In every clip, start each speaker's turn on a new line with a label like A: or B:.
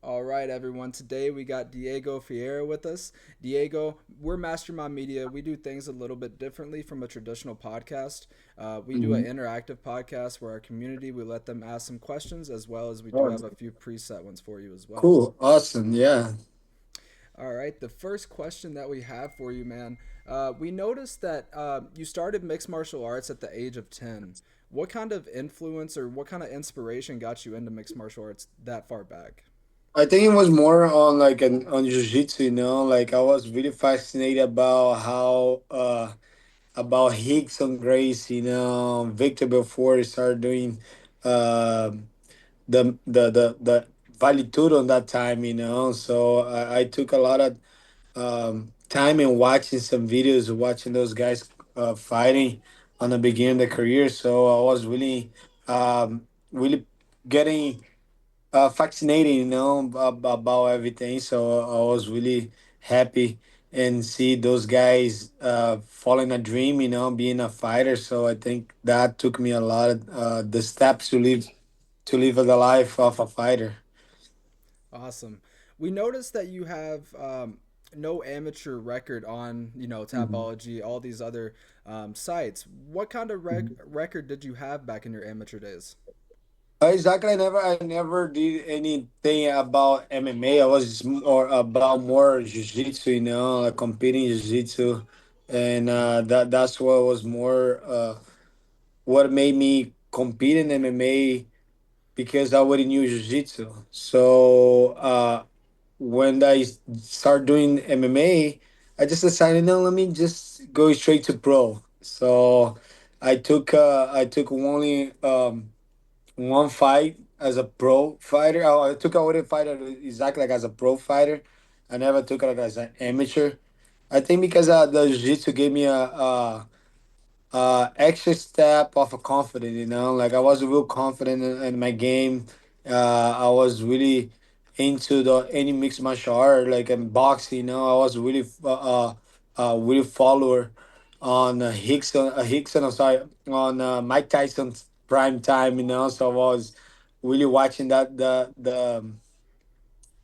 A: All right, everyone. Today we got Diego Ferreira with us. Diego, we're Mastermind Media. We do things a little bit differently from a traditional podcast. We do an
B: Mhm.
A: interactive podcast where our community we let them ask some questions, as well as we do
B: Oh,
A: have a few preset ones for you as well.
B: cool. Awesome. Yeah.
A: All right, the first question that we have for you, man. We noticed that you started mixed martial arts at the age of 10. What kind of influence or what kind of inspiration got you into mixed martial arts that far back?
B: I think it was more on on jiu-jitsu, like I was really fascinated about how about Hickson Grace, Victor before he started doing uh the Vale Tudo on that time, So I took a lot of time in watching some videos, watching those guys fighting on the beginning of their career. So I was really getting fascinating, about everything. So I was really happy and see those guys following a dream, being a fighter. So I think that took me a lot the steps to live the life of a fighter.
A: Awesome. We noticed that you have no amateur record on,
B: Mhm.
A: Tapology, all these other sites. What kind of record did you have back in your amateur days?
B: Exactly. I never did anything about MMA. I was more jiu-jitsu, like competing jiu-jitsu, and that's what was more what made me compete in MMA because I already knew jiu-jitsu. So when I start doing MMA, I just decided, no, let me just go straight to pro. So I took only one fight as a pro fighter. I took a wooden fighter exactly like as a pro fighter. I never took it like as an amateur. I think because the jiu-jitsu gave me a extra step of a confidence, like I was real confident in my game. I was really into the any mixed martial art, like in boxing, I was really follower on Hickson, I'm sorry, on Mike Tyson's prime time, so I was really watching the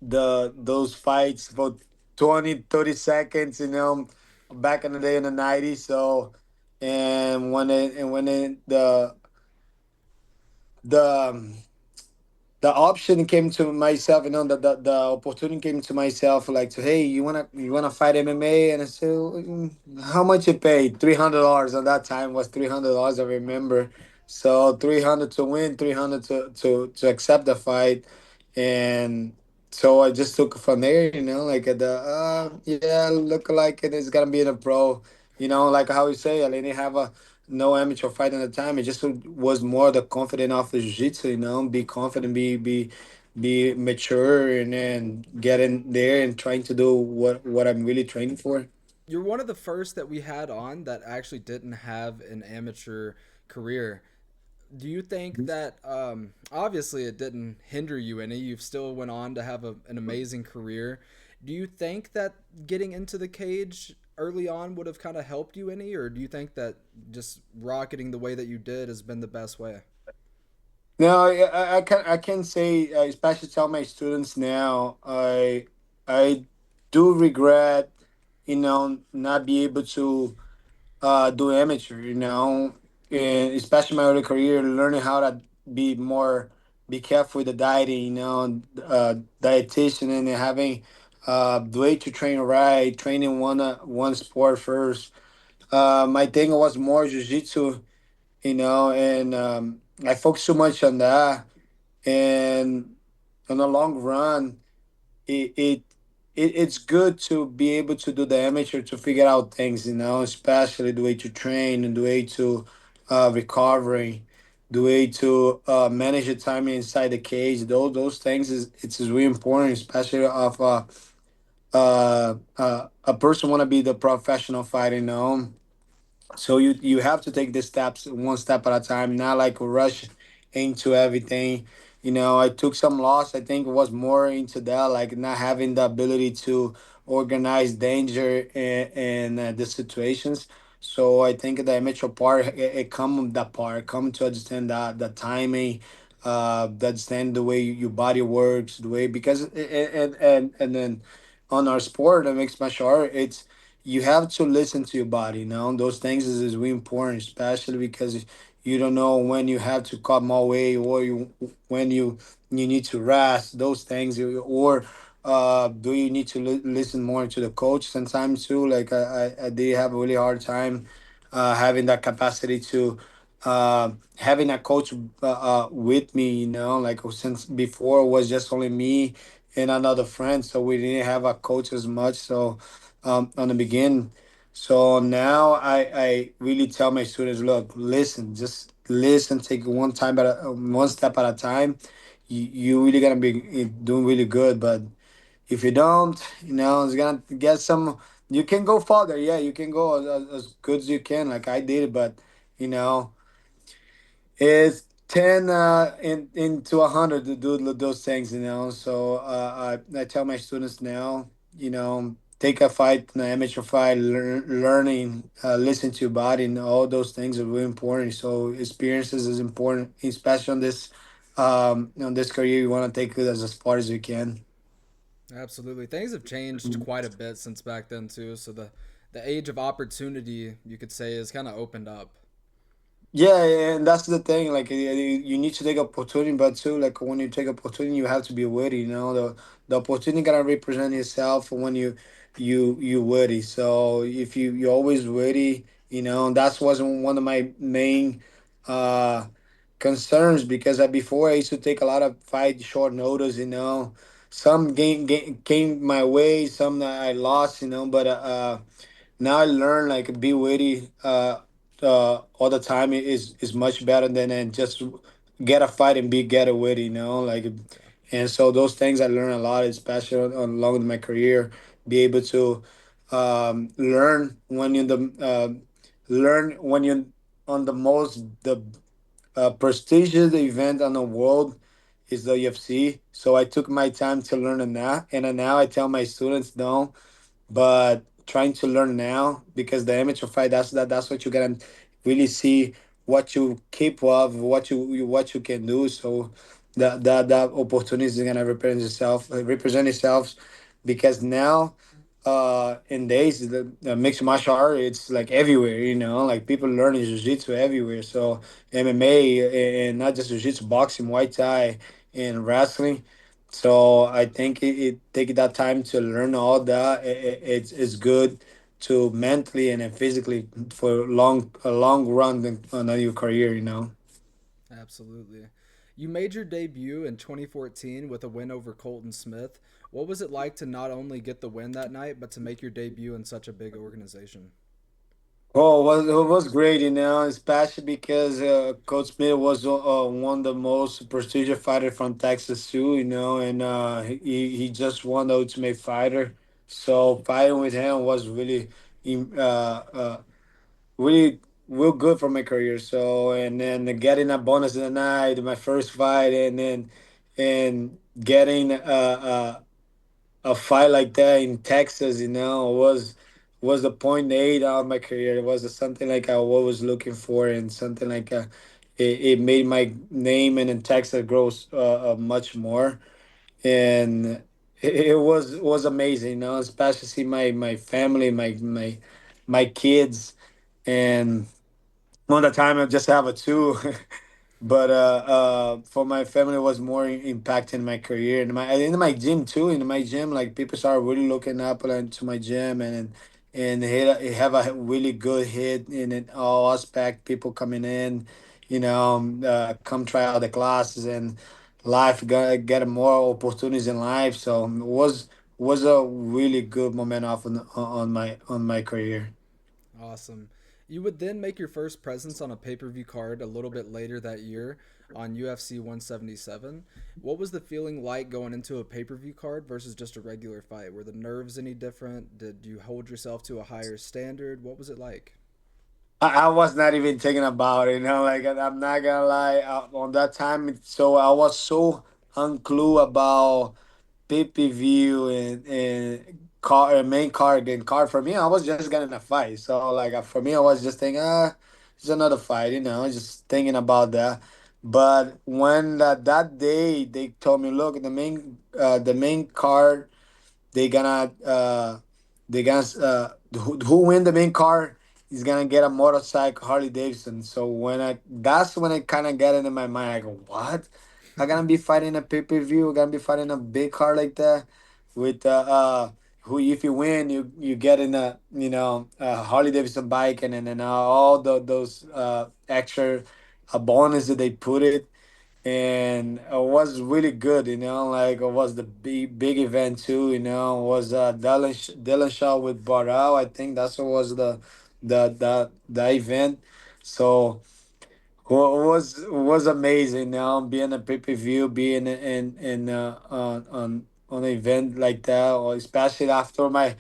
B: those fights for 20, 30 seconds, back in the day in the 90s. So, and when the the option came to myself, the opportunity came to myself, like, to, hey, you wanna fight MMA, and I said, how much you pay? $300 at that time was $300. I remember. So 300 to win, 300 to accept the fight, and so I just took it from there. Like at the yeah, look like it is gonna be in a pro. Like how you say, I didn't have a no amateur fight at the time. It just was more the confident of the jiu-jitsu, be confident, be mature, and then get in there and trying to do what I'm really training for.
A: You're one of the first that we had on that actually didn't have an amateur career. Do you think that obviously it didn't hinder you any? You've still went on to have an amazing career. Do you think that getting into the cage early on would have kind of helped you any, or do you think that just rocketing the way that you did has been the best way?
B: No, I can say, especially tell my students now, I do regret, not be able to do amateur, and especially my early career, learning how to be careful with the dieting, dietitian, and having the way to train right, training one sport first. My thing was more jiu-jitsu, and I focused too much on that, and in the long run, it, it it's good to be able to do the amateur to figure out things, especially the way to train and the way to recovering, the way to manage the time inside the cage. Those things it's really important, especially of a person want to be the professional fighter, so you have to take the steps one step at a time, not like rush into everything. I took some loss. I think it was more into that, like not having the ability to organize danger and the situations. So I think the amateur part, it come that part, come to understand that the timing, understand the way your body works, the way because and then on our sport, that mixed martial art, it's you have to listen to your body. You know, those things is really important, especially because you don't know when you have to cut more weight or when you need to rest. Those things, or do you need to listen more to the coach sometimes too? Like I did have a really hard time having that capacity to having a coach with me, you know, like since before it was just only me and another friend, so we didn't have a coach as much. So on the beginning, so now I really tell my students, look, listen, just listen, take one time at one step at a time. You really gonna be doing really good, but if you don't, you know, it's gonna get some. You can go farther, yeah, you can go as good as you can, like I did, but you know it's 10 into 100 to do those things, you know. So I tell my students now, you know, take a fight, an amateur fight, learning, listen to your body, and all those things are really important. So experiences is important, especially on this career. You want to take it as far as you can.
A: Absolutely. Things have changed quite a bit since back then too. So the age of opportunity, you could say, is kind of opened up.
B: Yeah, yeah, and that's the thing. Like you need to take opportunity, but too, like when you take opportunity, you have to be worthy. You know, the opportunity gotta represent yourself when you worthy. So if you're always worthy, you know, that's wasn't one of my main uh concerns because before I used to take a lot of fight short notice. You know, some game came my way, some that I lost. You know, but now I learn like be witty all the time is much better than just get a fight and be get a witty, you know, like.
A: Yeah.
B: And so those things I learn a lot, especially along my career, be able to learn when you're the learn when you're on the most the prestigious event on the world is the UFC. So I took my time to learn on that, and now I tell my students no, but trying to learn now because the amateur fight that's what you gotta really see what you capable of, what you can do. So that opportunity is gonna represent itself because now in days the mixed martial art it's like everywhere, you know, like people learning jiu-jitsu everywhere. So MMA and not just jiu-jitsu, boxing, Muay Thai, and wrestling. So I think it take that time to learn all that. It's good to mentally and then physically for a long run on your career. You know.
A: Absolutely. You made your debut in 2014 with a win over Colton Smith. What was it like to not only get the win that night, but to make your debut in such a big organization?
B: Oh, it was great, you know, especially because Coach Smith was one of the most prestigious fighter from Texas too, you know, and he just won the Ultimate Fighter. So fighting with him was really im- uh, uh, really real good for my career. So and then getting a bonus in the night, my first fight, and getting a fight like that in Texas, you know, was the point eight of my career. It was something like I was looking for, and something like it made my name and in Texas grows much more, and it was amazing, you know, especially see my family, my kids, and one of the time I just have a two. But for my family it was more impacting my career and my in my gym too. In my gym, like people started really looking up to my gym and have a really good hit in all aspect. People coming in, you know, come try out the classes and life get more opportunities in life. So it was a really good moment off on my career.
A: Awesome. You would then make your first presence on a pay per view card a little bit later that year on UFC 177. What was the feeling like going into a pay per view card versus just a regular fight? Were the nerves any different? Did you hold yourself to a higher standard? What was it like?
B: I was not even thinking about it, you know, like I'm not gonna lie. On that time, so I was so unclue about pay-per-view and car main card and card. For me, I was just getting a fight. So like for me, I was just thinking, it's another fight, you know, just thinking about that. But when that day they told me, look, the main card they gonna who win the main car is gonna get a motorcycle Harley Davidson. So when I that's when it kind of get into my mind. I go, what? I gonna be fighting a pay-per-view. Gonna be fighting a big car like that with who if you win you get in a a Harley Davidson bike and then all those extra bonus that they put it, and it was really good. Like it was the big event too. It was Dylan Shaw with Barral. I think that's what was the event. So was amazing. Being a pay-per-view, being in on an event like that, or especially after my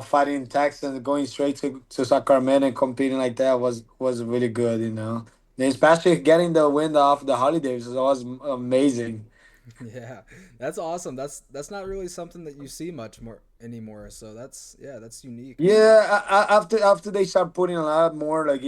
B: fighting in Texas and going straight to Sacramento and competing like that was really good. And especially getting the win off the holidays was amazing.
A: Yeah, that's awesome. That's not really something that you see much more anymore. So that's unique, man.
B: Yeah, after they start putting a lot more like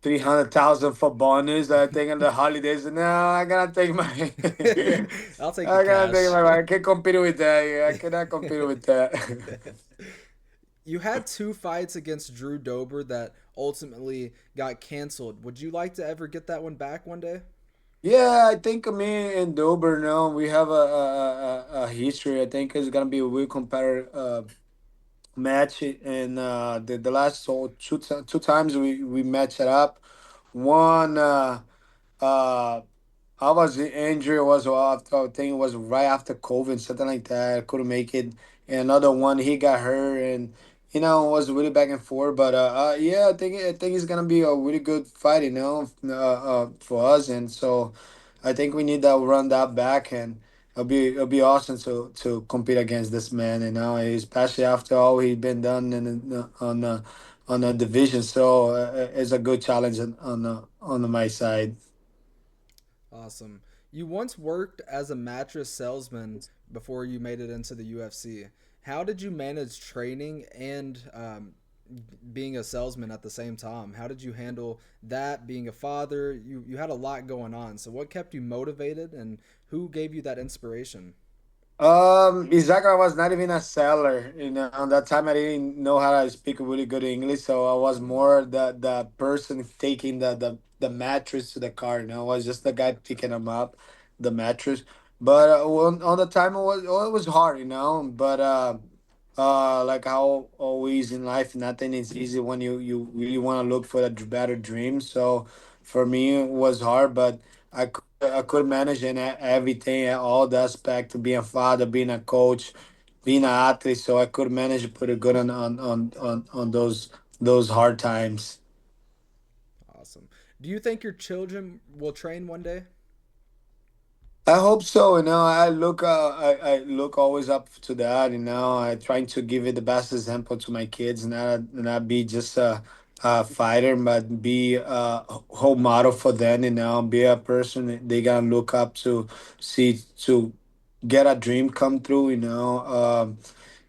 B: 300,000 for bonus, I think in the holidays. No, I gotta take my,
A: I'll take the
B: I gotta take
A: cash.
B: my. I can't compete with that. Yeah, I cannot compete with that.
A: You had two fights against Drew Dober that ultimately got canceled. Would you like to ever get that one back one day?
B: Yeah, I think me and Dober, no, we have a history. I think it's gonna be a real competitive match, and the last two times we matched it up. One. Uh, I was injured. Was after I think it was right after COVID, something like that. I couldn't make it. And another one, he got hurt, and it was really back and forth. But yeah, I think it's gonna be a really good fight, for us. And so, I think we need to run that back, and it'll be awesome to compete against this man. Especially after all he's been done on the division. So it's a good challenge on my side.
A: Awesome. You once worked as a mattress salesman before you made it into the UFC. How did you manage training and being a salesman at the same time? How did you handle that? Being a father, you had a lot going on. So what kept you motivated, and who gave you that inspiration?
B: Exactly. I was not even a seller. That time I didn't know how to speak really good English, so I was more the person taking the mattress to the car. I was just the guy picking them up, the mattress. But on the time it was hard. But like how always in life, nothing is easy when you really want to look for a better dream. So for me, it was hard, but I could manage in everything, all the aspect of being a father, being a coach, being an athlete. So I could manage pretty good on those hard times.
A: Awesome. Do you think your children will train one day?
B: I hope so. I look always up to that. I trying to give it the best example to my kids, not be just a fighter, but be a whole model for them. Be a person that they gonna look up to, see to get a dream come true.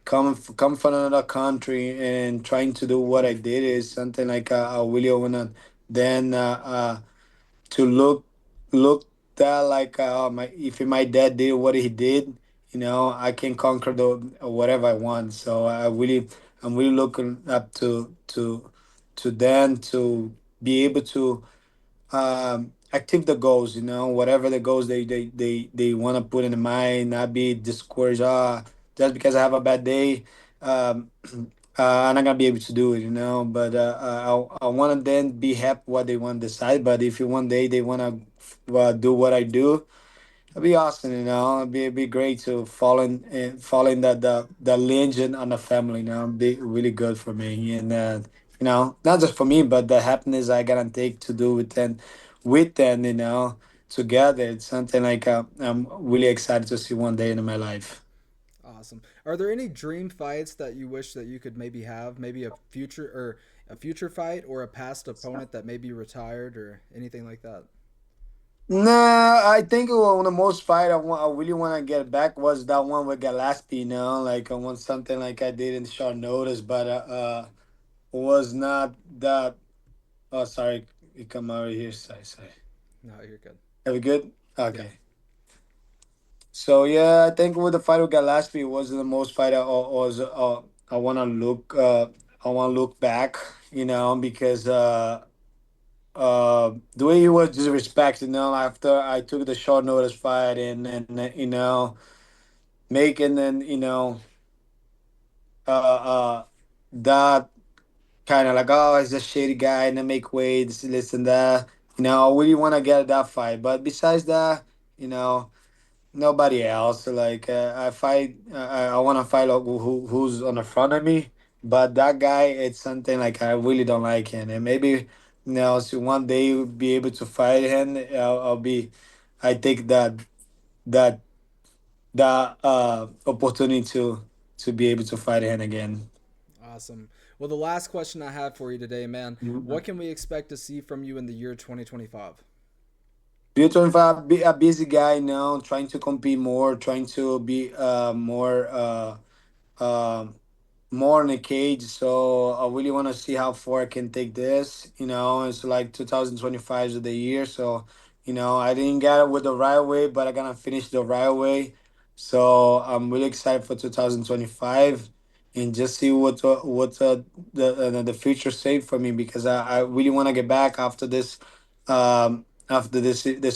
B: Come from another country and trying to do what I did is something like I really wanna then. To look that like my if my dad did what he did, I can conquer the whatever I want. So I'm really looking up to them to be able to achieve the goals. Whatever the goals they want to put in mind, not be discouraged. Just because I have a bad day, um, I'm not gonna be able to do it. But I want to then be happy what they want to decide. But if one day they want to do what I do, it'd be awesome. It'd be great to fall in the legend on the family. Be really good for me, and not just for me, but the happiness I gotta take to do with them. Together. It's something like I'm really excited to see one day in my life.
A: Awesome. Are there any dream fights that you wish that you could maybe have? Maybe a future fight or a past opponent that may be retired or anything like that?
B: Nah, I think one of the most fight I really want to get back was that one with Gillespie. Like I want something like I did in short notice, but was not that. Oh, sorry, you come over here. Sorry, sorry.
A: No, you're good.
B: Are we good?
A: Yeah.
B: Okay. So yeah, I think with the fight we got last week was the most fight I want to look back, because the way he was disrespected, after I took the short notice fight and making then that kind of like, oh, he's a shady guy and I make weight this and that. I really want to get that fight, but besides that, you know. Nobody else. Like I fight. I want to fight like, who's on the front of me. But that guy, it's something like I really don't like him. And maybe so one day we'll be able to fight him. I'll be. I take that that opportunity to be able to fight him again.
A: Awesome. Well, the last question I have for you today, man.
B: Mhm.
A: What can we expect to see from you in the year 2025?
B: Be a 25, be a busy guy now, trying to compete more, trying to be um more in a cage. So I really want to see how far I can take this. It's like 2025 is the year. So, I didn't get it with the right way, but I'm going to finish the right way. So I'm really excited for 2025 and just see what the future saved for me because I really want to get back after this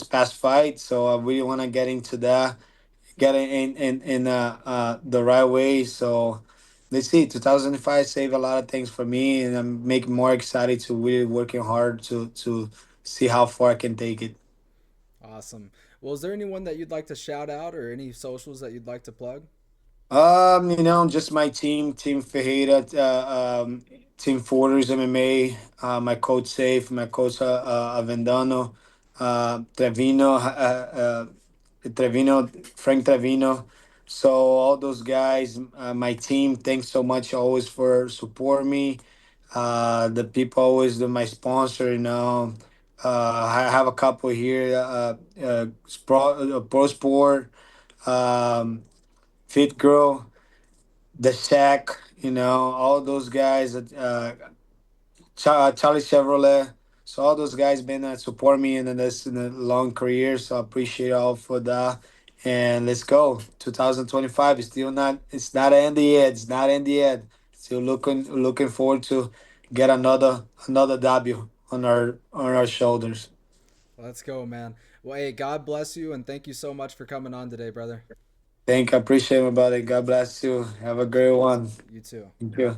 B: past fight. So I really want to get into that, get it in the right way. So let's see, 2005 saved a lot of things for me, and I'm making more excited to really working hard to see how far I can take it.
A: Awesome. Well, is there anyone that you'd like to shout out or any socials that you'd like to plug?
B: Just my team Ferreira, team Forters MMA, my coach Safe, my coach Avendano, Trevino, Frank Trevino. So all those guys, my team, thanks so much always for support me. The people always my sponsor, I have a couple here, Pro Sport, Fit Girl, the Shack, all those guys, Charlie Chevrolet. So all those guys been support me in a long career. So I appreciate all for that. And let's go. 2025 is still not. It's not ended yet. It's not ended yet. Still looking forward to get another W on our shoulders.
A: Let's go, man. Well, hey, God bless you and thank you so much for coming on today, brother.
B: I appreciate my buddy. God bless you. Have a great one.
A: You too.
B: Thank you.